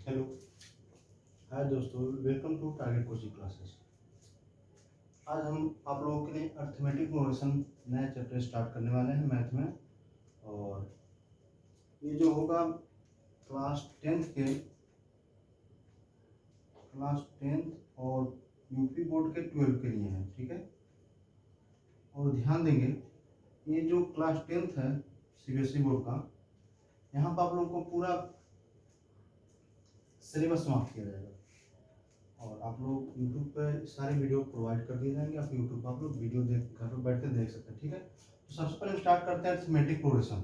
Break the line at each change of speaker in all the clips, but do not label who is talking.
Hello. Hi दोस्तों, welcome to target coaching classes. आज हम आप लोगों के लिए अर्थमेटिक प्रोग्रेशन नया चैप्टर स्टार्ट करने वाले हैं मैथ में। और ये जो होगा क्लास टेंथ और यूपी बोर्ड के 12 के लिए है, ठीक है। और ध्यान देंगे, ये जो क्लास 10th है सीबीएसई बोर्ड का, यहाँ पर आप लोगों को पूरा सिलेबस समाप्त किया जाएगा और आप लोग यूट्यूब पे सारे वीडियो प्रोवाइड कर दिए जाएंगे। आप यूट्यूब पर आप लोग वीडियो देख घर पर बैठ कर देख सकते हैं, ठीक है। तो सबसे पहले स्टार्ट करते हैं अरिथमेटिक प्रोग्रेशन।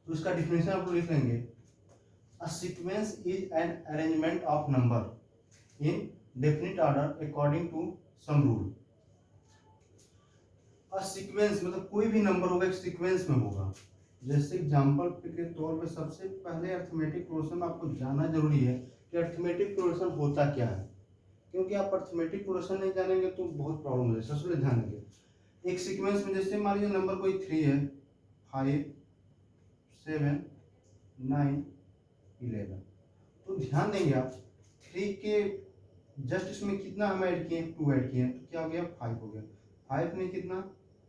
तो इसका डिफिनेशन आप लोग लिख लेंगे। A sequence is an arrangement of number in definite order according to some rule. A sequence मतलब कोई भी नंबर होगा एक सीक्वेंस में होगा। जैसे एग्जांपल के तौर पे सबसे पहले अरिथमेटिक प्रोग्रेशन आपको जानना जरूरी है कि अरिथमेटिक प्रोग्रेशन होता क्या है, क्योंकि आप अरिथमेटिक प्रोग्रेशन नहीं जानेंगे तो बहुत प्रॉब्लम हो जाएगी। सबसे पहले ध्यान देंगे, एक सीक्वेंस में जैसे मान लीजिए नंबर कोई 3 है, 5, 7, 9, 11। तो ध्यान देंगे आप 3 के जस्ट इसमें कितना हम ऐड किए, 2 ऐड किए, तो क्या हो गया, 5 हो गया। 5 में कितना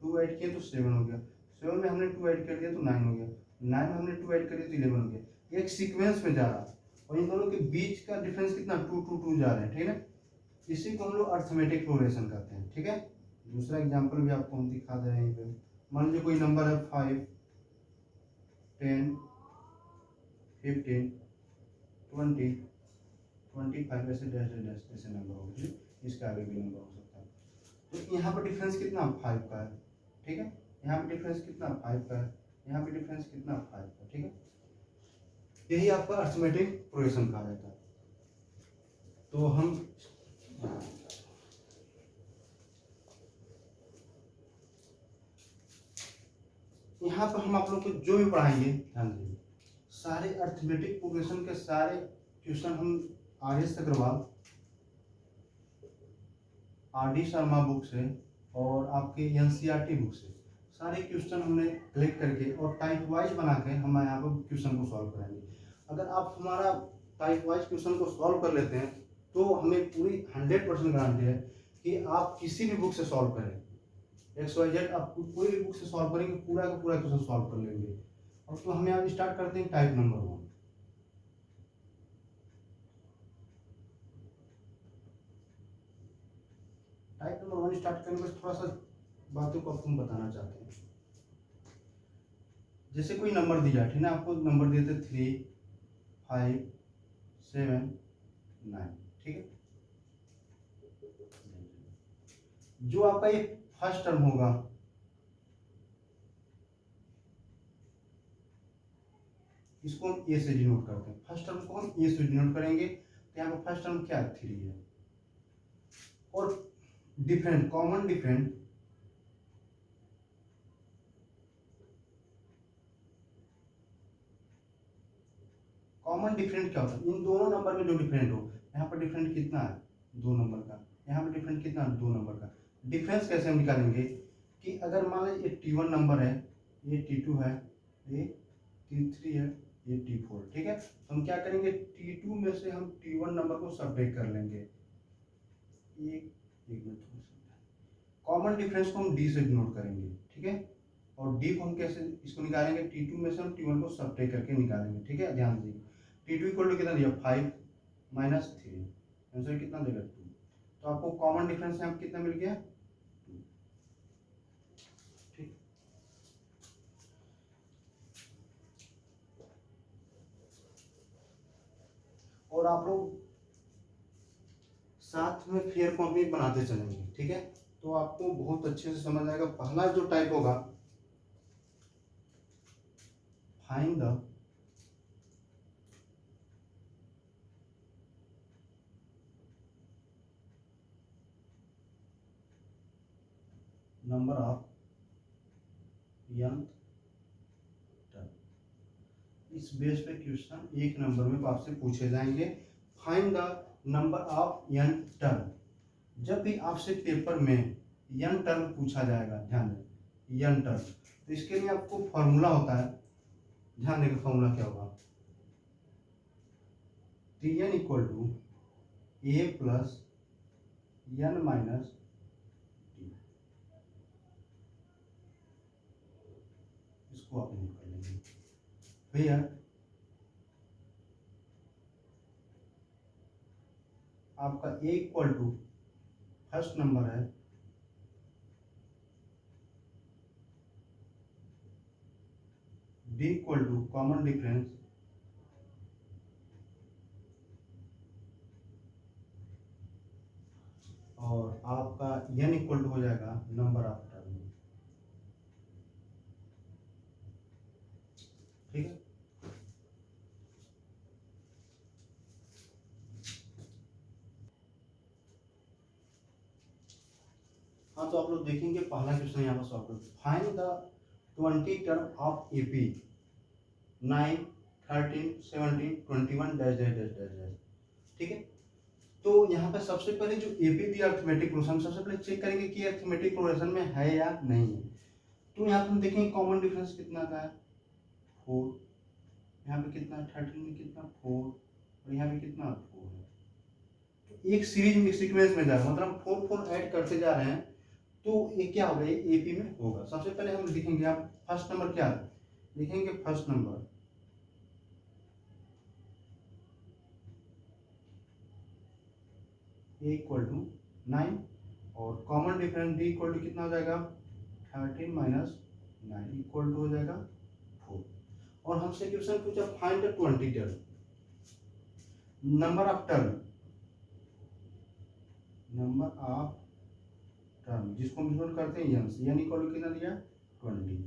2 ऐड किए तो 7 हो गया। 7 में हमने 2 ऐड कर दिया तो 9 हो गया। 9 में हमने 2 ऐड कर दिया तो 11 हो गया। एक सीक्वेंस में जा रहा है और इन दोनों के बीच का डिफरेंस कितना 2 2 2 जा रहे हैं, ठीक है ना। इसी को हम लोग अरिथमेटिक प्रोग्रेशन करते हैं, ठीक है। दूसरा एग्जांपल भी आपको हम दिखा दे रहे हैं पे। मान लीजिए कोई नंबर है 5, 10, 15, 20, 25, ऐसे डैश डैश डैश ऐसे नंबर हो गए। इसके आगे भी नंबर हो सकता है। तो यहाँ पर डिफरेंस कितना 5 का है, ठीक है। यहाँ पे डिफरेंस कितना 5 का है, यहाँ पे डिफरेंस कितना 5 का, ठीक है। यही आपका अरिथमेटिक प्रोग्रेशन कहा जाता है। तो हम यहाँ पर हम आप लोग को जो भी पढ़ाएंगे ध्यान दीजिए, सारे अरिथमेटिक प्रोग्रेशन के सारे क्वेश्चन हम आर्यस अग्रवाल आर.डी. शर्मा बुक से और आपके एनसीईआरटी बुक से सारे क्वेश्चन हमने कलेक्ट करके और टाइप वाइज बना के हम यहाँ पर क्वेश्चन को सॉल्व कराएंगे। अगर आप हमारा टाइप वाइज क्वेश्चन को सॉल्व कर लेते हैं तो हमें पूरी 100% गारंटी है कि आप किसी भी बुक से सॉल्व करें, XYZ आप कोई भी बुक से सॉल्व करेंगे पूरा का पूरा क्वेश्चन सॉल्व कर लेंगे। और तो हमें अब स्टार्ट करते हैं type number 1। Type number 1 start करने में थोड़ा सा बातों को आपको हम बताना चाहते हैं। जैसे कोई नंबर दिया है, ठीक है, आपको नंबर देते 3, 5, 7, 9, ठीक है। जो आपका ये फर्स्ट टर्म होगा, इसको हम ए से डिनोट करते हैं। फर्स्ट टर्म को हम ए से डिनोट करेंगे। तो यहाँ पर फर्स्ट टर्म क्या है, 3 है। और डिफरेंट कॉमन डिफरेंट क्या होता है, इन दोनों नंबर में जो डिफरेंट हो। यहाँ पर डिफरेंट कितना है 2 नंबर का, यहाँ पर डिफरेंट कितना है 2 नंबर का। डिफरेंस कैसे हम निकालेंगे कि अगर मान लीजिए ये T1 नंबर है, ये T2 है, ये T3 है, ये T4, ठीक है। तो हम क्या करेंगे, T2 में से हम T1 नंबर को सबट्रैक्ट कर लेंगे। एक मिनट, कॉमन डिफरेंस को हम डी से डिनोट करेंगे, ठीक है। और डी को हम कैसे इसको निकालेंगे, T2 में से हम T1 को सबट्रैक्ट करके निकालेंगे, ठीक है। ध्यान दीजिए, T2 इक्वल टू कितना दिया 5 माइनस 3, आंसर कितना देगा 2। तो आपको कॉमन डिफरेंस यहाँ कितना मिल गया 2, ठीक। और आप लोग साथ में फेयर कॉपी बनाते चलेंगे, ठीक है। तो आपको बहुत अच्छे से समझ आएगा। पहला जो टाइप होगा, find the number of nth term. इस बेस पे क्वेश्चन एक नंबर में आपसे पूछे जाएंगे। Find the number of n term. जब भी आपसे पेपर में n टर्म पूछा जाएगा, ध्यान दें n टर्म, तो इसके लिए आपको फॉर्मूला होता है। ध्यान देंगे फॉर्मूला क्या होगा, T N equal to A plus N minus T, इसको आप नोट कर लेंगे भैया। आपका A equal to first number है D equal to common difference और आपका एन इक्वल टू हो जाएगा नंबर ऑफ टर्म। ठीक है, हाँ तो आप लोग देखेंगे पहला क्वेश्चन यहाँ पर सॉल्व करो। Find the 20 term of AP 9, 13, 17, 21 dash dash dash dash dash. ठीक है, तो यहाँ पे सबसे पहले जो एपी दिया अर्थमेटिक प्रोग्रेशन, सबसे पहले चेक करेंगे कि अर्थमेटिक प्रोग्रेशन में है या नहीं है। तो यहाँ पे हम देखेंगे कॉमन डिफरेंस कितना का है 4, यहाँ पे कितना 13 में कितना 4 और यहाँ पे कितना 4 है। तो एक सीरीज में सीक्वेंस में जा रहा है, मतलब 4 4 ऐड करते जा रहे हैं, तो ये क्या होगा, ये एपी में होगा। सबसे पहले हम लिखेंगे, आप फर्स्ट नंबर क्या लिखेंगे, first number A equal to 9 और common difference D equal to कितना हो जाएगा 13 माइनस 9 इक्वल टू हो जाएगा 4। और हमसे क्वेश्चन पूछा find the 20 term, number of term, number of term जिसको हम डिनोट करते हैं एन से, एन इक्वल टू कितना दिया 20।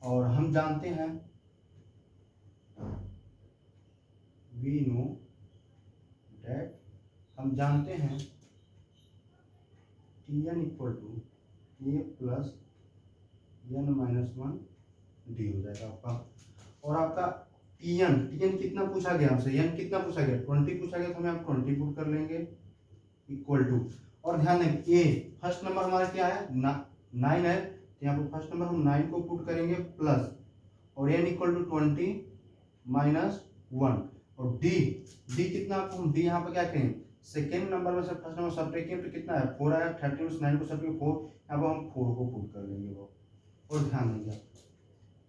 और हम जानते हैं वी नो दैट, हम जानते हैं T N equal to A plus N minus 1 D हो जाएगा आपका। और आपका टी एन कितना पूछा गया हमसे, एन कितना पूछा गया 20 पूछा गया, तो हम यहाँ 20 पुट कर लेंगे इक्वल टू। और ध्यान दें ए फर्स्ट नंबर हमारा क्या है 9 है, तो यहाँ पर फर्स्ट नंबर हम 9 को पुट करेंगे प्लस, और एन इक्वल टू 20 माइनस 1। और डी कितना, आपको हम डी यहाँ पर क्या करें, सेकेंड नंबर में से फर्स्ट नंबर सब्ट्रैक्ट किया तो कितना है 4 आया, 13 से 9 को सब्ट्रैक्ट 4, यहाँ पर हम 4 को पुट कर लेंगे वो। और ध्यान देंगे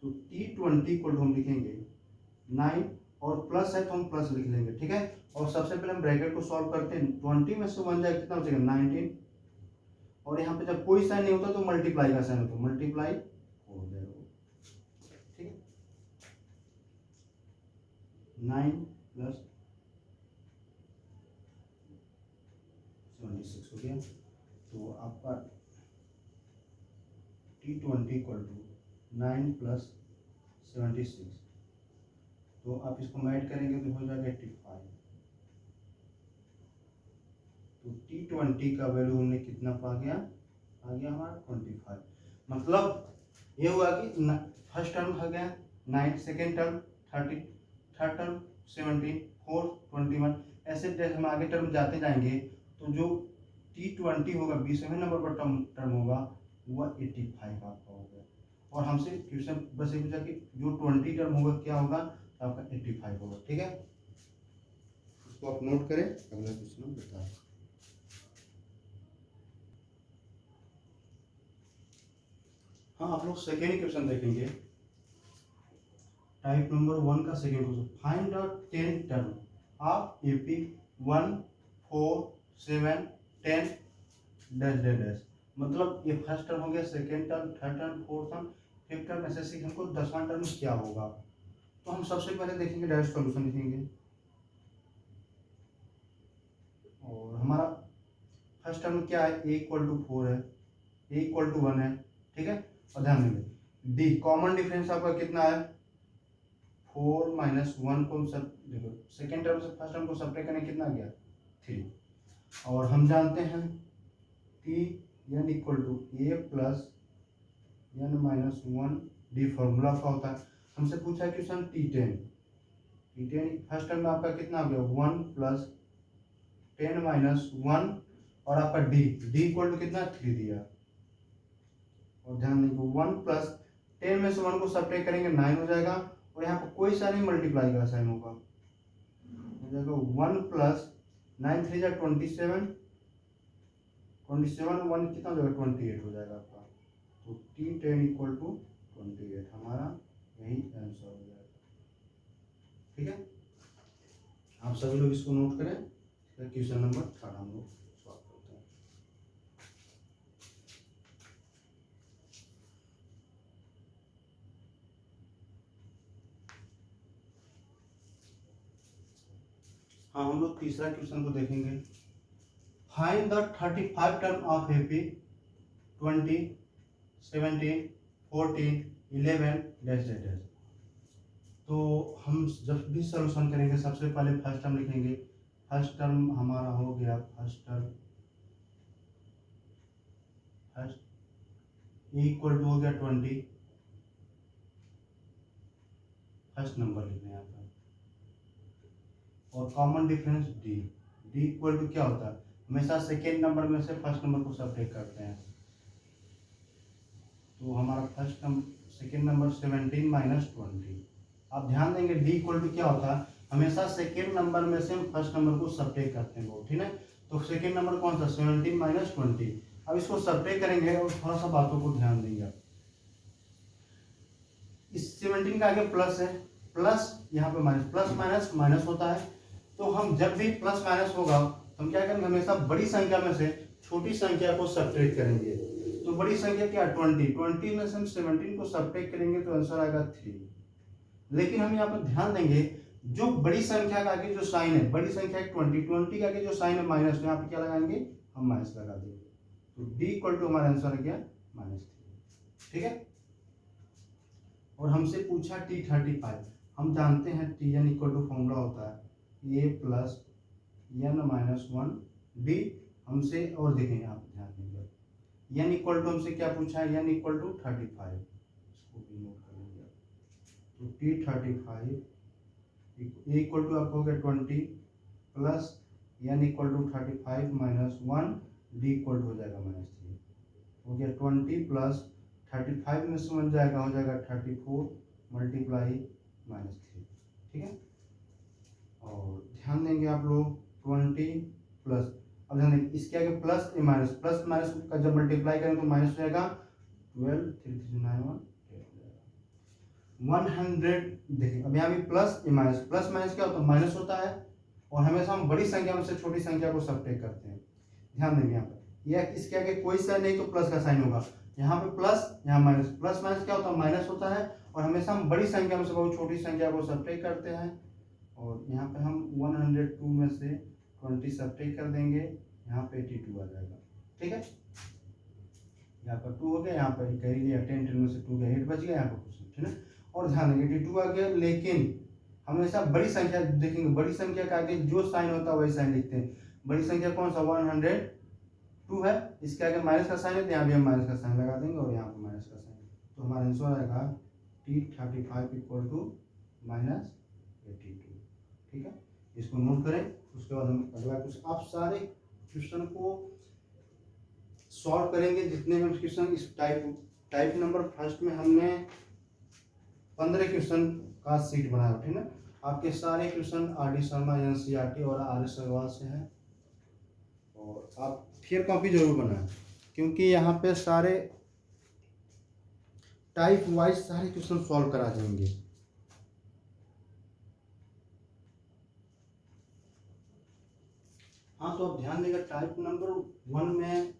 तो T20 इक्वल टू हम लिखेंगे 9 और प्लस है तो हम प्लस लिख लेंगे। ठीक है, और सबसे पहले हम ब्रैकेट को सॉल्व करते हैं, 20 में से 1 जाए कितना बचेगा 19, और यहाँ पे जब कोई साइन नहीं होता तो मल्टीप्लाई का साइन होता है, मल्टीप्लाई हो जाएगा। ठीक है, 9 प्लस 76 हो गया। तो आपका T20 इक्वल टू 9 प्लस 76, तो आप इसको ऐड करेंगे तो हो जाएगा 85। तो T20 का वैल्यू हमने कितना पा गया, आ गया हमारा 25। मतलब ये हुआ कि फर्स्ट टर्म हो गया 9, second term 30, third term 17, fourth 21, ऐसे जैसे हम आगे टर्म जाते जाएंगे तो जो T20 होगा 20वें नंबर पर टर्म होगा वह 85 आपका हो गया। और हमसे क्वेश्चन बस ये पूछा कि जो 20 टर्म होगा क्या होगा, तो आपका 85 होगा। ठीक है, इसको आप नोट करें, अगला क्वेश्चन हम बताएं। हाँ, आप लोग सेकेंड क्वेश्चन देखेंगे, टाइप नंबर 1 का second question, find the 10 term of AP 1, 4, 7, 10 dash dash dash. मतलब ये फर्स्ट टर्म हो गया, second term, third term, fourth term, fifth term, ऐसे हमको 10वां टर्म क्या होगा। तो हम सबसे पहले देखेंगे डायरेक्ट सॉल्यूशन लिखेंगे, और हमारा फर्स्ट टर्म क्या है ए इक्वल टू 4 है, ए इक्वल टू 1 है। ठीक है, और ध्यान देंगे डी कॉमन डिफरेंस आपका कितना है 4 माइनस 1 को सब देखो, सेकेंड टर्म से फर्स्ट टर्म को सब्ट्रैक्ट करने कितना गया 3। और हम जानते हैं T N equal to A plus N minus 1 D, formula का होता है। हमसे पूछा है क्वेश्चन T10 फर्स्ट टर्म में आपका कितना हो गया 1 प्लस 10 माइनस 1, और आपका डी इक्वल टू कितना 3 दिया। और ध्यान देंगे 1 प्लस 10 में से 1 को सब्ट्रैक्ट करेंगे 9 हो जाएगा, और यहाँ पर कोई सा नहीं मल्टीप्लाई का साइन होगा, हो जाएगा 1 प्लस 9 3 जा 27, 27 1 कितना हो जाएगा 28 हो जाएगा आपका। तो T10 इक्वल टू 28 हमारा यही आंसर हो जाएगा। ठीक है, आप सभी लोग इसको नोट करें। क्वेश्चन नंबर 3 हम लोग सॉल्व करते हैं। हाँ, हम लोग तीसरा क्वेश्चन को देखेंगे। Find the 35 term of AP 20 17 14 11 dash dash dash. तो हम जब भी सॉल्यूशन करेंगे सबसे पहले फर्स्ट टर्म लिखेंगे। फर्स्ट टर्म हमारा हो गया first term first equal to हो गया 20, फर्स्ट नंबर लिखना है यहाँ पर, और common difference D. D equal to क्या होता है, हमेशा सेकेंड नंबर में से फर्स्ट नंबर को सब्ट्रैक्ट करते हैं। तो हमारा first number second number 17 minus 20। आप ध्यान देंगे डी इक्वल टू क्या होता है, हमेशा सेकेंड नंबर में से हम फर्स्ट नंबर को सब्ट्रैक्ट करते हैं, ठीक है। तो सेकेंड नंबर कौन सा 17 माइनस 20। अब इसको सब्ट्रैक्ट करेंगे और थोड़ा सा बातों को ध्यान देंगे आप। इस 17 का आगे प्लस है, प्लस यहाँ पे माइनस, प्लस माइनस माइनस होता है। तो हम जब भी प्लस माइनस होगा तो हम क्या करेंगे, हमेशा बड़ी संख्या में से छोटी संख्या को सब्ट्रैक्ट करेंगे। तो बड़ी संख्या क्या 20 में से हम 17 को सब्ट्रैक्ट करेंगे तो आंसर आएगा 3। लेकिन हम यहाँ पर ध्यान देंगे जो बड़ी संख्या का आगे जो साइन है, बड़ी संख्या 20 का आगे जो साइन है माइनस, तो यहाँ पे क्या लगाएंगे, हम माइनस लगा देंगे। तो डी इक्वल टू हमारा आंसर आ गया -3। ठीक है, और हमसे पूछा T35। हम जानते हैं Tn इक्वल टू फॉर्मूला होता है a plus n minus 1 D. हमसे और देखेंगे, आप ध्यान देंगे n इक्वल टू हमसे क्या पूछा है, n इक्वल टू 35। इसको भी नोट कर लेंगे। तो T35 a इक्वल टू आपको हो गया 20 plus n equal to 35 minus 1 D equal to हो जाएगा -3। हो गया 20 प्लस 35 में से 1 जाएगा, हो जाएगा 34 मल्टीप्लाई -3। ठीक है, और ध्यान देंगे आप लोग 20 प्लस, अब ध्यान देंगे इसके आगे प्लस माइनस, प्लस माइनस का जब मल्टीप्लाई करें तो माइनस हो जाएगा 12 3 3 9 1 100। देखिए अब यहाँ भी प्लस माइनस, प्लस माइनस क्या होता है, माइनस होता है। और हमेशा हम बड़ी संख्या में से छोटी संख्या को सब्ट्रैक्ट करते हैं। ध्यान देंगे यहाँ पर यह इसके आगे कोई साइन नहीं तो प्लस का साइन होगा, यहाँ पे प्लस यहाँ माइनस, प्लस माइनस क्या होता है, माइनस होता है। और हमेशा हम बड़ी संख्या में से बहुत छोटी संख्या को सब्ट्रैक्ट करते हैं। और यहाँ पे हम 102 में से 20 सब्ट्रैक्ट कर देंगे, यहाँ पे 82 आ जाएगा। ठीक है, यहाँ पर 2 हो गया, यहाँ पर कर लिया 10 में से 2 गया 8 बच गया यहाँ पर कुछ, ठीक है। और ध्यान देंगे 82 आ गया, लेकिन हमेशा बड़ी संख्या देखेंगे, बड़ी संख्या का आगे जो साइन होता है वही साइन लिखते हैं। बड़ी संख्या कौन सा 102 है, इसके आगे माइनस का साइन है तो यहाँ भी हम माइनस का साइन लगा देंगे और यहाँ पर माइनस का साइन। तो हमारा आंसर आएगा T35 इक्वल टू -82। ठीक है, इसको नोट करें। उसके बाद हम अगला क्वेश्चन, आप सारे क्वेश्चन को सॉल्व करेंगे जितने भी क्वेश्चन इस टाइप नंबर फर्स्ट में हमने 15 क्वेश्चन का सीट बनाया, ठीक है। आपके सारे क्वेश्चन RD शर्मा NCERT और RS अग्रवाल से हैं। और आप फिर कॉपी जरूर बनाएं क्योंकि यहाँ पे सारे टाइप वाइज सारे क्वेश्चन सॉल्व करा जाएंगे। हाँ, तो आप ध्यान देगा टाइप नंबर 1 में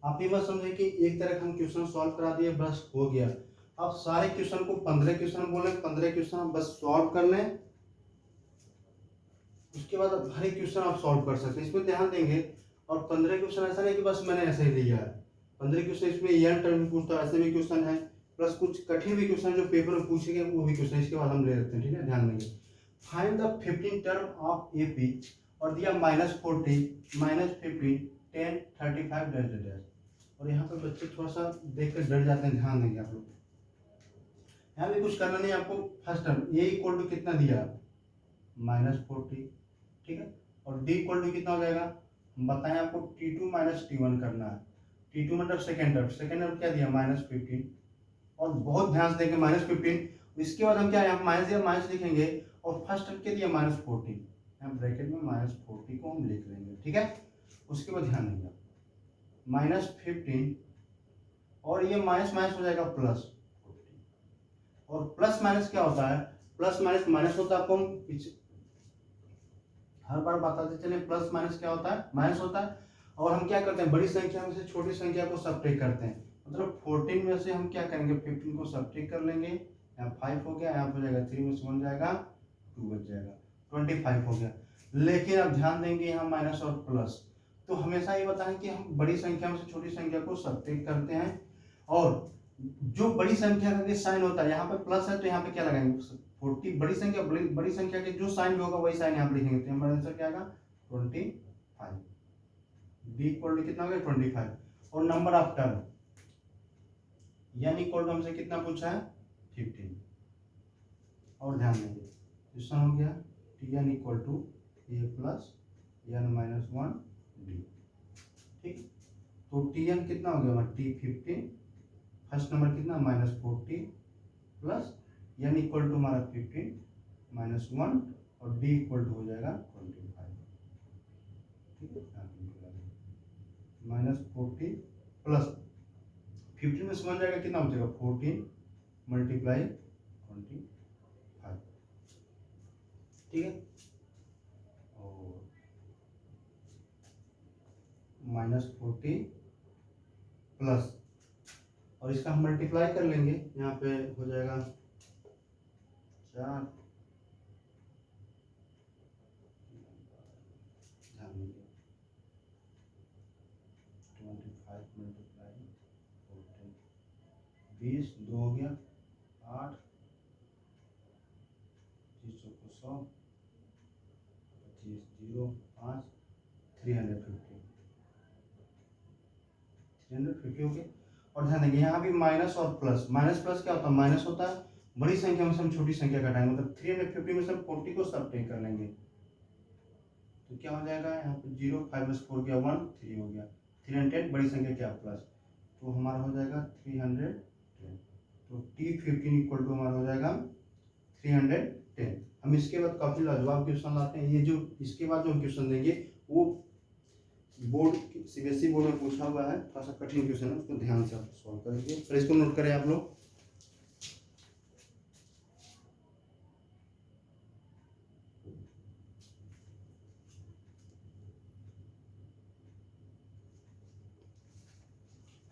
आप ये बात समझे कि एक तरह हम क्वेश्चन सॉल्व करा दिए, बस हो गया। अब सारे क्वेश्चन को 15 क्वेश्चन बोले, 15 क्वेश्चन आप बस सॉल्व कर लें, उसके बाद हर एक क्वेश्चन आप सॉल्व कर सकते हैं। इसमें ध्यान देंगे। और 15 क्वेश्चन ऐसा नहीं कि बस मैंने ऐसे ही दिया है, 15 क्वेश्चन इसमें ईयर टर्म पूछता है, ऐसे भी क्वेश्चन है, प्लस कुछ कठिन भी क्वेश्चन जो पेपर में पूछेंगे वो भी क्वेश्चन इसके बाद हम ले लेते हैं। ठीक है, ध्यान देंगे। Find the 15 term of AP और दिया -40 -15 10 35 डैश डैश। और यहाँ पर बच्चे थोड़ा सा देख कर डर जाते हैं, ध्यान देंगे आप लोग। यहाँ भी कुछ करना नहीं आपको। First term A equal to कितना दिया -40, ठीक है। और डी इक्वल टू कितना हो जाएगा, बताएं आपको T2 माइनस T1 करना है। T2 मतलब सेकेंड टर्म, सेकेंड टर्म क्या दिया -15। और बहुत ध्यान से देखें -15। इसके बाद हम क्या है माइनस या माइनस लिखेंगे और फर्स्ट टर्म क्या दिया -40, यहाँ ब्रैकेट में -40 को हम लिख लेंगे, ठीक है। उसके बाद ध्यान देंगे -15 और ये माइनस माइनस हो जाएगा +40। और प्लस माइनस क्या होता है, प्लस माइनस माइनस होता है, आपको हम हर बार बताते चले प्लस माइनस क्या होता है, माइनस होता है। और हम क्या करते हैं, बड़ी संख्या में से छोटी संख्या को सब्ट्रैक्ट करते हैं। मतलब 14 में से हम क्या करेंगे, 15 को सब्ट्रैक्ट कर लेंगे। यहाँ 5 हो गया, यहाँ हो जाएगा 3 में से 1 जाएगा 2 बच जाएगा, 25 हो गया। लेकिन अब ध्यान देंगे यहाँ माइनस और प्लस, तो हमेशा ये बताएं कि हम बड़ी संख्या में से छोटी संख्या को सब्ट्रैक्ट करते हैं। और जो बड़ी संख्या का साइन होता है, यहाँ पे प्लस है तो यहाँ पे क्या लगाएंगे 40, बड़ी संख्या के जो साइन होगा वही साइन यहाँ पे लिखेंगे। तो हमारा आंसर क्या आएगा 25। डी इक्वल टू कितना हो गया 25। और नंबर ऑफ टर्म यानी इक्वल टू हमसे कितना पूछा है 15। और ध्यान देंगे क्वेश्चन हो गया T N equal to A plus N minus 1 D, ठीक। तो टी एन कितना हो गया टी 15, फर्स्ट नंबर कितना -40 प्लस एन इक्वल टू हमारा 15 -1 और डी इक्वल टू हो जाएगा 25, ठीक है। -40 प्लस 15 में से 1 जाएगा कितना हो जाएगा 14 मल्टीप्लाई 25, ठीक है। और -40 प्लस और इसका हम मल्टीप्लाई कर लेंगे, यहाँ पे हो जाएगा 4, ध्यान देंगे 25 मल्टीप्लाई 14, 20, 2 हो गया 8, 25 को 100, 25 0 5 350 हो गया। और ध्यान देंगे यहाँ भी माइनस और प्लस, माइनस प्लस क्या होता है, माइनस होता है बड़ी संख्या में से हम छोटी संख्या घटाएंगे, मतलब 350 में से हम 40 को सब्ट्रैक्ट कर लेंगे। तो क्या हो जाएगा यहाँ पे 0, 5 में से 4 गया 1, 3 हो गया 300, बड़ी संख्या क्या प्लस, तो हमारा हो जाएगा 310। तो T15 इक्वल टू हमारा हो जाएगा 310। हम इसके बाद काफी लाजवाब क्वेश्चन लाते हैं। ये जो इसके बाद जो हम क्वेश्चन देंगे वो बोर्ड सीबीएसई बोर्ड में पूछा हुआ है, थोड़ा सा कठिन क्वेश्चन है, उसको ध्यान से आप सॉल्व करेंगे। फिर इसको नोट करें आप लोग।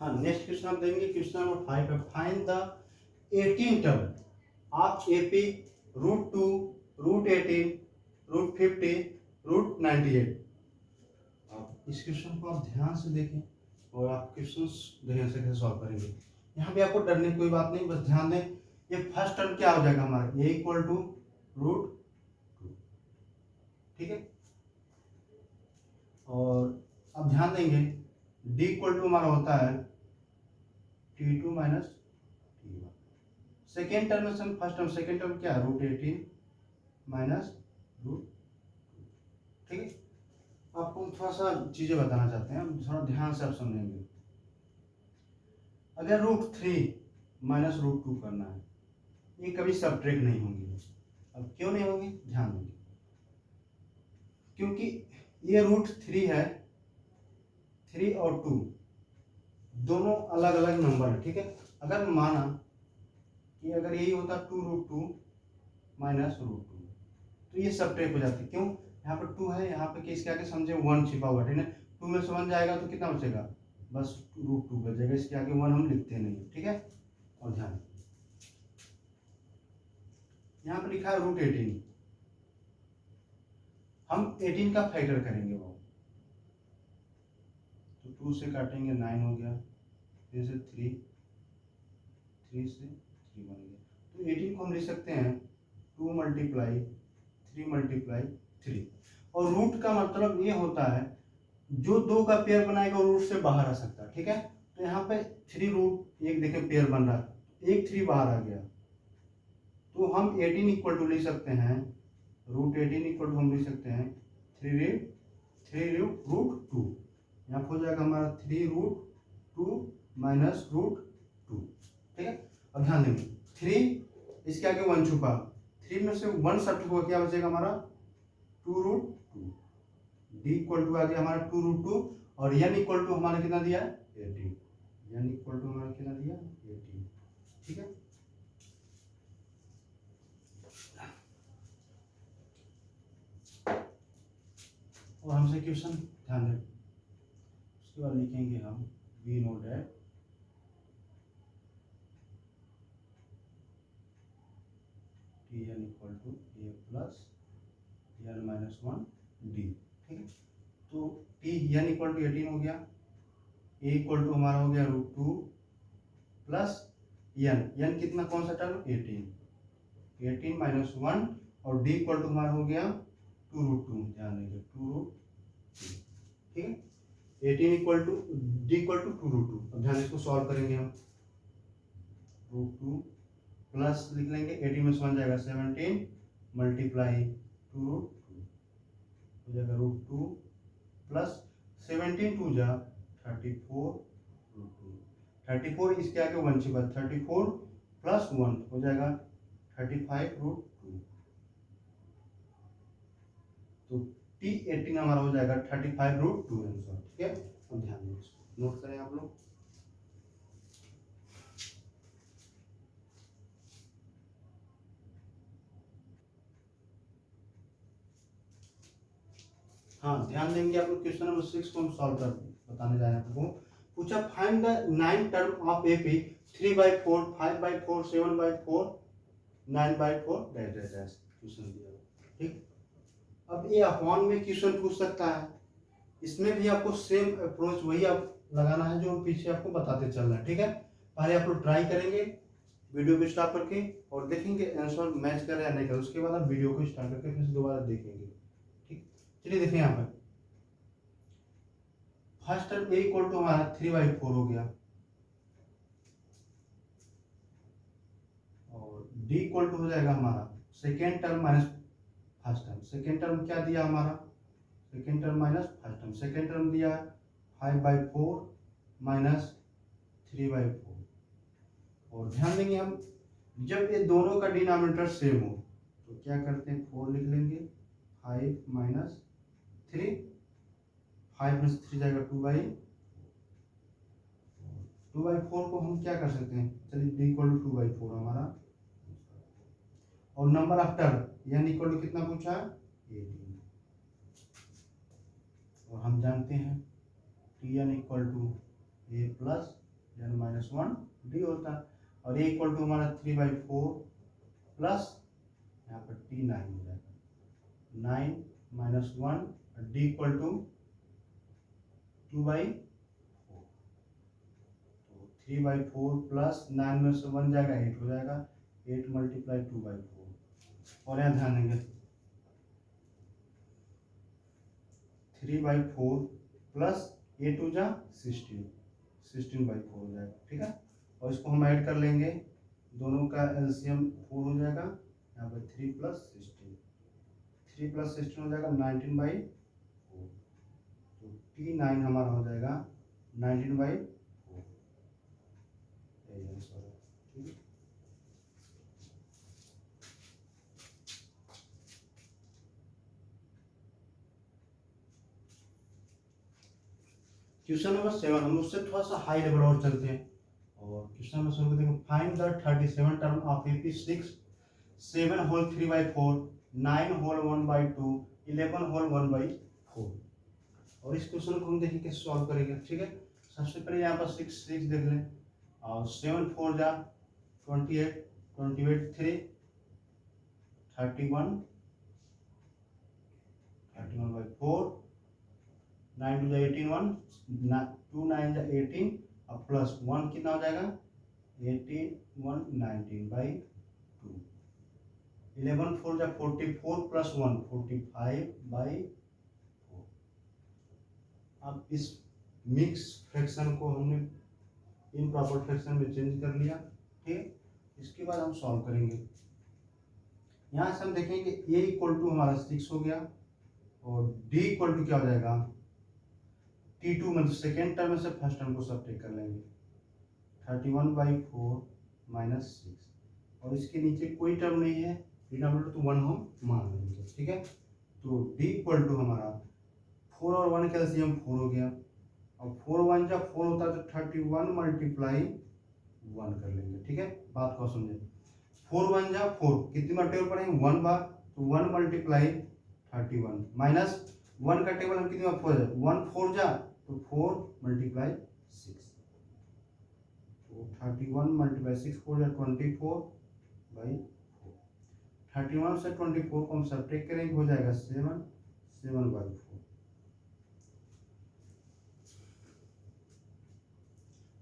हाँ, नेक्स्ट क्वेश्चन आप देंगे, क्वेश्चन नंबर 5 है, find the 18 term of AP √2 √18 √50 √98। आप इस क्वेश्चन को आप ध्यान से देखें और आप क्वेश्चन ध्यान से कैसे सॉल्व करेंगे। यहाँ पे आपको डरने की कोई बात नहीं, बस ध्यान दें ये फर्स्ट टर्म क्या हो जाएगा हमारा a इक्वल टू √2, ठीक है। और अब ध्यान देंगे d इक्वल टू हमारा होता है t2 minus t1। Second term में से हम फर्स्ट टर्म सेकेंड टर्म क्या है √18 माइनस √2, ठीक है। आपको थोड़ा सा चीजें बताना चाहते हैं, थोड़ा ध्यान से आप समझेंगे। अगर √3 माइनस √2 करना है, ये कभी सब्ट्रैक्ट नहीं होंगे। अब क्यों नहीं होंगे, ध्यान देंगे, क्योंकि ये √3 है, 3 और 2 दोनों अलग अलग नंबर है, ठीक है। अगर माना कि अगर यही होता 2√2 माइनस √2 तो ये सब्ट्रैक्ट हो जाती, क्यों, यहाँ पर 2 है, यहाँ पे किसके आगे समझे 1 छिपा हुआ, ठीक है। 2 में से 1 जाएगा तो कितना बचेगा, बस √2 बचेगा, इसके आगे 1 हम लिखते नहीं, ठीक है। और ध्यान यहाँ पर लिखा है √18, हम 18 का फैक्टर करेंगे वो, तो 2 से काटेंगे 9 हो गया, फिर से 3 से 3 बन गया। तो 18 को हम लिख सकते हैं 2 मल्टीप्लाई 3 मल्टीप्लाई 3। और रूट का मतलब ये होता है जो 2 का पेयर बनाएगा वो रूट से बाहर आ सकता है, ठीक है। तो यहाँ पे 3 रूट एक देखें पेयर बन रहा है, एक 3 बाहर आ गया, तो हम 18 इक्वल टू लिख सकते हैं √18 इक्वल टू हम लिख सकते हैं 3√2। यहाँ हो जाएगा हमारा 3√2 माइनस √2, ठीक है। अब ध्यान देंगे 3 इसके आगे 1 छुपा, 3 में से 1 सब्ट्रैक्ट हुआ क्या बचेगा हमारा 2√2, डी इक्वल टू आ गया हमारा 2√2 और n इक्वल टू हमारा कितना दिया 18, n इक्वल टू हमारा कितना दिया 18, ठीक है। और हमसे क्वेश्चन ध्यान दें, उसके बाद लिखेंगे हम we know that T N equal to A plus N minus one D, ठीक है। तो टी एन इक्वल टू 18 हो गया, ए इक्वल टू हमारा हो गया √2 प्लस एन कितना कौन सा टर्म 18 माइनस 1 और डी इक्वल टू हमारा हो गया 2√2, ध्यान देंगे 2√2, ठीक है। 18 equal to D equal to 2√2, अब ध्यान इसको सॉल्व करेंगे हम, √2 प्लस लिख लेंगे 18 में 1 जाएगा 17 मल्टीप्लाई 2√2 हो जाएगा √2 प्लस 17 2 जा 34 √2, 34 इसके आगे 1 के बाद 34 प्लस 1 हो जाएगा 35√2, तो T18 हमारा हो जाएगा 35√2 आंसर, ठीक है। अब ध्यान दें, इसको नोट करें आप लोग। हाँ ध्यान देंगे आप लोग, क्वेश्चन नंबर 6 को हम सॉल्व कर बताने जा रहे हैं आपको। पूछा find the 9 term of AP 3/4 5/4 7/4 9/4 dash dash dash, question दिया, ठीक। अब ये अपॉन में क्वेश्चन पूछ सकता है, इसमें भी आपको सेम अप्रोच वही आप लगाना है जो पीछे आपको बताते चल रहा है, ठीक है। पहले आप लोग ट्राई करेंगे वीडियो को स्टॉप करके और देखेंगे आंसर मैच कर रहा है या नहीं कर, उसके बाद आप वीडियो को स्टार्ट करके फिर से दोबारा देखेंगे, ठीक। चलिए देखिए यहाँ पर first term A equal to हमारा 3/4 हो गया और डी इक्वल टू हो जाएगा हमारा second term minus first term, second term क्या दिया हमारा second term minus first term, second term दिया 5/4 माइनस 3/4, और ध्यान देंगे हम जब ये दोनों का डिनोमिनेटर सेम हो तो क्या करते हैं 4 लिख लेंगे, 5 माइनस 3, 5 में 3 जाएगा 2/4 को हम क्या कर सकते हैं, चलिए डी इक्वल टू 2/4 हमारा, और number after N equal to कितना पूछा 18, और हम जानते हैं T N equal to A plus N minus 1 D होता है, और ए इक्वल टू हमारा 3/4 प्लस यहाँ पर T9 हो जाएगा 9 माइनस 1 डी इक्वल टू 2/4, तो 3/4 प्लस 9 में से 1 जाएगा 8 हो जाएगा, 8 मल्टीप्लाई 2/4, और यहाँ ध्यान देंगे 3/4 प्लस 8 हो जा 16/4 हो जाएगा, ठीक है। और इसको हम ऐड कर लेंगे, दोनों का एलसीएम 4 हो जाएगा, यहाँ पर 3 प्लस 16 हो जाएगा 19/4, तो T9 हमारा हो जाएगा 19/4, यही आंसर है, ठीक है। क्वेश्चन नंबर 7 हम उससे थोड़ा सा हाई लेवल और चलते हैं, और क्वेश्चन नंबर 7 को देखो find the 37 term of AP 6 7 whole 3/4 9 whole 1/2 11 whole 1/4, और इस क्वेश्चन को हम देखिए कैसे सॉल्व करेंगे, ठीक है। सबसे पहले यहाँ पर 6 देख लें, और 7 4 जा 28 28 3 31 31/4 9 2 जा 18 1 2 9 जा 18 और प्लस 1 कितना हो जाएगा 18 1 19/2, 11 4 जा 44 प्लस 1 45/4। अब इस मिक्स फ्रैक्शन को हमने इम्प्रॉपर फ्रैक्शन में चेंज कर लिया, ठीक। इसके बाद हम सॉल्व करेंगे, यहाँ से हम देखेंगे a इक्वल टू हमारा 6 हो गया और d इक्वल टू क्या हो जाएगा T2 मतलब सेकेंड टर्म में से फर्स्ट टर्म को सब्ट्रैक्ट कर लेंगे 31/4 माइनस 6, और इसके नीचे कोई टर्म नहीं है डिनोमिनेटर तो 1 हम मान लेंगे, ठीक है। तो d इक्वल टू हमारा 4 और 1 कैल्सियम 4 हो गया, और 4 1 जब 4 होता है तो 31 मल्टीप्लाई 1 कर लेंगे। ठीक है, बात को समझे। 4 1 जा 4, कितनी बार टेबल पढ़ेंगे 1 बार, तो 1 मल्टीप्लाई 31 माइनस 1 का टेबल हम कितनी बार 4 1 4 जा तो 4 मल्टीप्लाई 6, तो 31 मल्टीप्लाई 6 4 जा 24/4। 31 से 24 को हम सब्ट्रैक्ट करेंगे, हो जाएगा 7/4।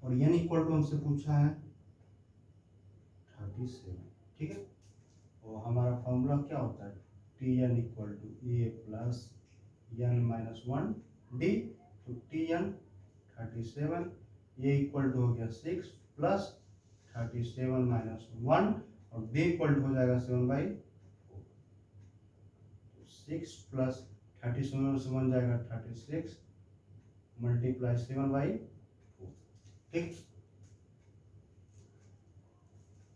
और n इक्वल टू हमसे पूछा है 37। ठीक है, और हमारा फॉर्मूला क्या होता है, Tn equal to a plus n minus 1 d, तो Tn 37, a इक्वल टू हो गया 6 प्लस 37 माइनस 1, और d इक्वल टू हो जाएगा 7/4। 6 प्लस 37 से 1 जाएगा 36 मल्टीप्लाई 7/4। ठीक,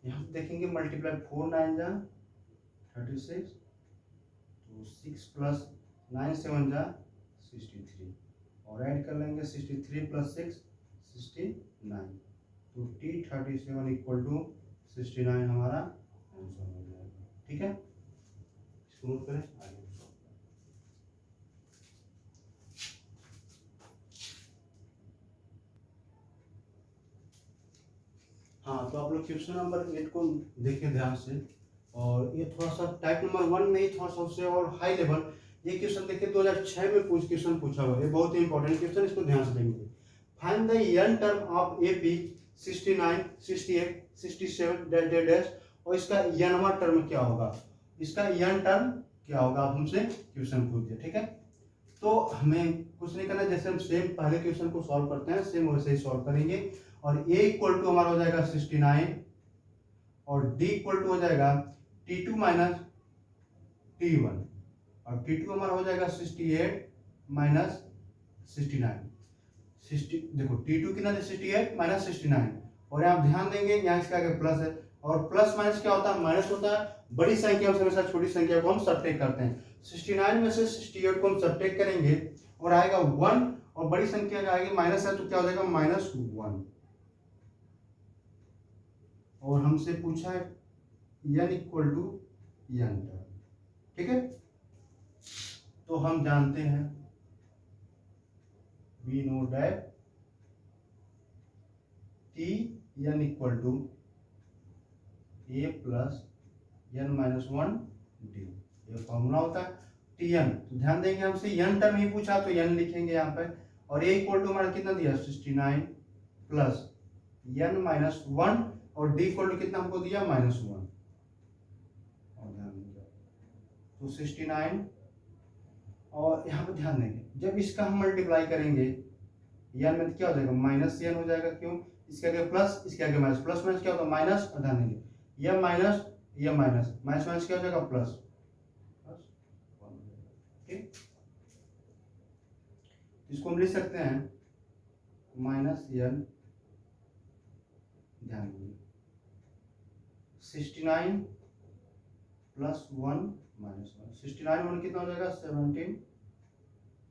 यहाँ देखेंगे मल्टीप्लाई 4 9 जा 36, तो 6 प्लस 9 7 जा 63, और ऐड कर लेंगे 63 प्लस 6 69, तो T37 इक्वल टू 69 हमारा आंसर हो जाएगा। ठीक है, इसको नोट करें आगे। हाँ, तो आप लोग क्वेश्चन नंबर 8 को देखिए ध्यान से, और ये थोड़ा सा टाइप नंबर 1 में ही थोड़ा सा उससे और हाई लेवल ये क्वेश्चन देखिए 2006 में क्वेश्चन पूछा हुआ है, बहुत ही इंपॉर्टेंट क्वेश्चन, इसको ध्यान से देंगे। Find the n term of AP 69 68 67 dash dash dash, और इसका nवां टर्म क्या होगा, इसका n टर्म क्या होगा, आप हमसे क्वेश्चन पूछ दिया। ठीक है, तो हमें कुछ नहीं करना, जैसे हम सेम पहले क्वेश्चन को सॉल्व करते हैं सेम वैसे ही सॉल्व करेंगे। और a इक्वल टू हमारा हो जाएगा 69, और d इक्वल टू हो जाएगा T2 माइनस T1, और T2 हमारा हो जाएगा 68 माइनस 69। देखो T2 कितना है 68 माइनस 69, और यहाँ ध्यान देंगे यहाँ इसके आगे प्लस है, और प्लस माइनस क्या होता है, माइनस होता है। बड़ी संख्या से हमेशा छोटी संख्या को हम सब्ट्रैक्ट करते हैं। 69 में से 68 को हम सब्ट्रैक्ट करेंगे और आएगा 1, और बड़ी संख्या का आगे माइनस है तो क्या हो जाएगा -1। और हमसे पूछा है n equal to n term. ठीक है, तो हम जानते हैं we know that Tn equal to a plus n minus 1 d, ये फॉर्मूला होता है Tn। तो ध्यान देंगे हमसे n टर्म ही पूछा तो n लिखेंगे यहाँ पे, और a इक्वल टू हमारा कितना दिया 69 प्लस n माइनस 1, और d इक्वल टू कितना हमको दिया -1, और ध्यान देंगे तो 69, और यहाँ पे ध्यान देंगे जब इसका हम मल्टीप्लाई करेंगे n में क्या हो जाएगा -n हो जाएगा, क्यों, इसके आगे प्लस इसके आगे माइनस, प्लस माइनस क्या होता है माइनस, और ध्यान देंगे यह माइनस माइनस माइनस क्या हो जाएगा प्लस 1। ठीक, इसको हम लिख सकते हैं -n, ध्यान देंगे 69 प्लस 1 माइनस 1, 69 1 कितना हो जाएगा 17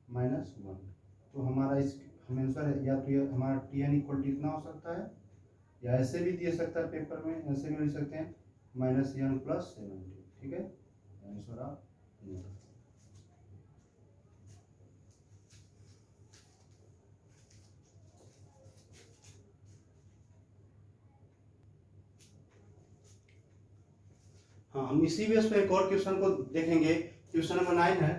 माइनस 1। तो हमारा इस हम आंसर या तो ये हमारा Tn इक्वल टू इतना हो सकता है, या ऐसे भी दे सकता है पेपर में, ऐसे भी लिख सकते हैं -n प्लस 17। ठीक है, आंसर आप हाँ, हम इसी बेस पे एक और क्वेश्चन को देखेंगे। क्वेश्चन नंबर 9 है,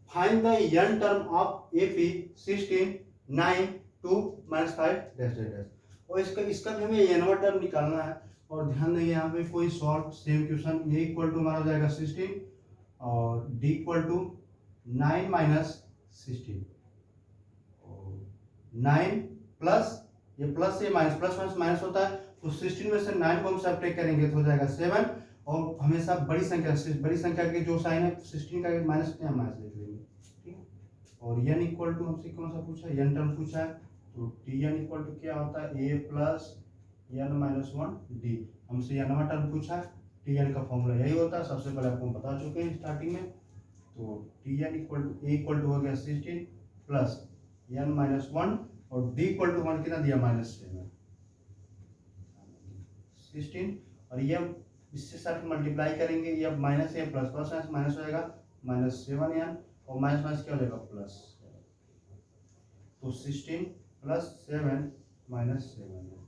find the n term of AP 16 9 2 -5 dash dash dash, और इसका भी हमें nवां टर्म निकालना है। और ध्यान देंगे यहाँ पे कोई solve same question, a equal to हमारा हो जाएगा 16, और d इक्वल टू 9 माइनस 16, और 9 प्लस ये प्लस से माइनस, प्लस माइनस माइनस होता है, तो 16 में से 9 को हम सब्ट्रैक्ट करेंगे तो हो जाएगा 7, और हमेशा बड़ी संख्या के जो साइन है 16 का माइनस क्या माइनस लिख लेंगे। ठीक है, और n इक्वल टू हमसे कौन सा पूछा है, n टर्म पूछा है, तो Tn इक्वल टू क्या होता है a plus n minus 1 d, हमसे nवां टर्म पूछा है। Tn का फॉर्मूला यही होता है, सबसे पहले आपको बता चुके हैं स्टार्टिंग में। तो टी एन इक्वल टू हो गया 16 प्लस एन माइनस 1 और डी इक्वल टू 1 कितना दिया -7 16 और ये इससे साथ मल्टीप्लाई करेंगे, ये अब माइनस है प्लस प्लस माइनस हो जाएगा -7 एन और माइनस माइनस क्या हो जाएगा प्लस, तो 16 प्लस 7 माइनस 7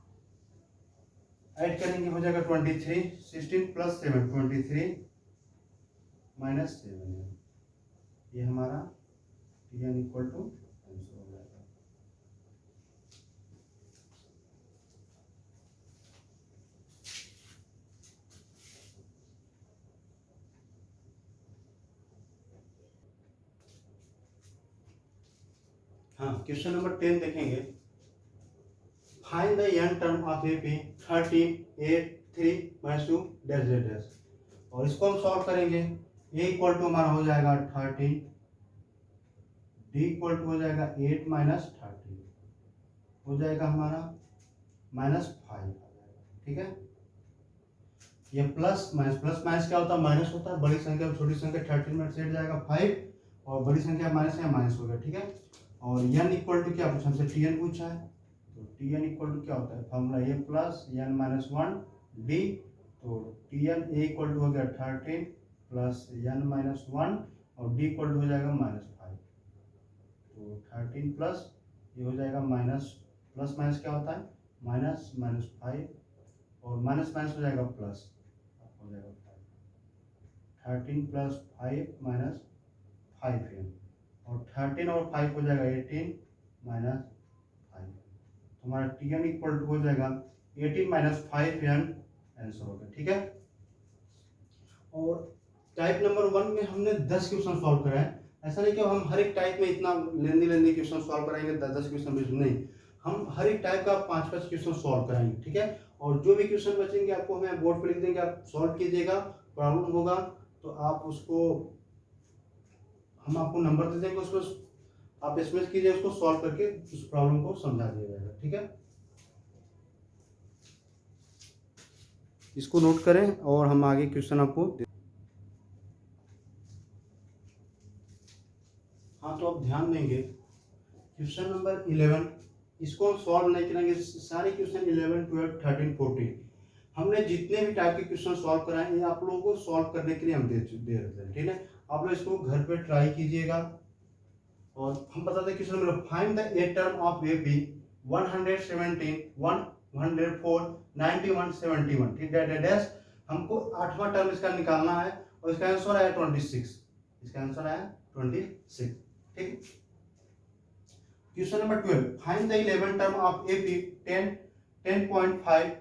ऐड करेंगे हो जाएगा 23, 16 प्लस 7 23 माइनस 7 ये हमारा T N equal to answer हो जाएगा। हाँ, क्वेश्चन नंबर 10 देखेंगे। Find the N term of A P 13 8 3 -2 dash dash dash, और इसको हम सॉल्व करेंगे। ए इक्वल टू हमारा हो जाएगा 13, डी इक्वल टू हो जाएगा 8 माइनस 13 हो जाएगा हमारा -5 ठीक है। ये प्लस माइनस क्या होता है, माइनस होता है। बड़ी संख्या छोटी संख्या 13 में सेट जाएगा 5 और बड़ी संख्या माइनस है माइनस हो गया ठीक है। और एन इक्वल टू क्या पूछा हमसे, टी एन पूछा है, तो टी एन इक्वल टू क्या होता है formula A plus N minus 1 D, तो T N A equal to हो गया 13 प्लस एन माइनस 1 और डी इक्वल टू हो जाएगा -5, तो 13 प्लस ये हो जाएगा माइनस प्लस माइनस क्या होता है माइनस -5 और माइनस माइनस हो जाएगा प्लस हो जाएगा 13 प्लस 5 माइनस 5 एन और 13 और 5 हो जाएगा 18 माइनस 5, तो हमारा टी एन इक्वल टू हो जाएगा 18 माइनस 5 एन आंसर होगा ठीक है। और टाइप नंबर 1 में हमने 10 क्वेश्चन सॉल्व कराए। ऐसा नहीं कि हम हर एक टाइप में इतना लेंदी क्वेश्चन सॉल्व कराएंगे 10 क्वेश्चन बेस्ड, नहीं, हम हर एक टाइप का 5-5 क्वेश्चन सॉल्व कराएंगे ठीक है। और जो भी क्वेश्चन बचेंगे आपको हमें बोर्ड पर लिख देंगे, आप सॉल्व कीजिएगा। प्रॉब्लम होगा तो आप उसको हम आपको नंबर दे देंगे, उसको आप एसएमएस कीजिए, उसको सॉल्व करके उस प्रॉब्लम को समझा दिया जाएगा ठीक है। इसको नोट करें और हम आगे क्वेश्चन आपको हाँ, तो आप ध्यान देंगे क्वेश्चन नंबर 11, इसको हम सॉल्व नहीं करेंगे, सारे क्वेश्चन 11 12 13 14 हमने जितने भी टाइप के क्वेश्चन सॉल्व कराए ये आप लोगों को सॉल्व करने के लिए हम दे रहे हैं ठीक है। आप लोग इसको घर पे ट्राई कीजिएगा। और हम बताते हैं question number, find the a term of A P 117 104 91 71 ठीक है डैश, हमको 8वां टर्म इसका निकालना है और इसका आंसर आया 26, इसका आंसर आया 26 ठीक। Question number 12, find the 11 term of A P 10 10.5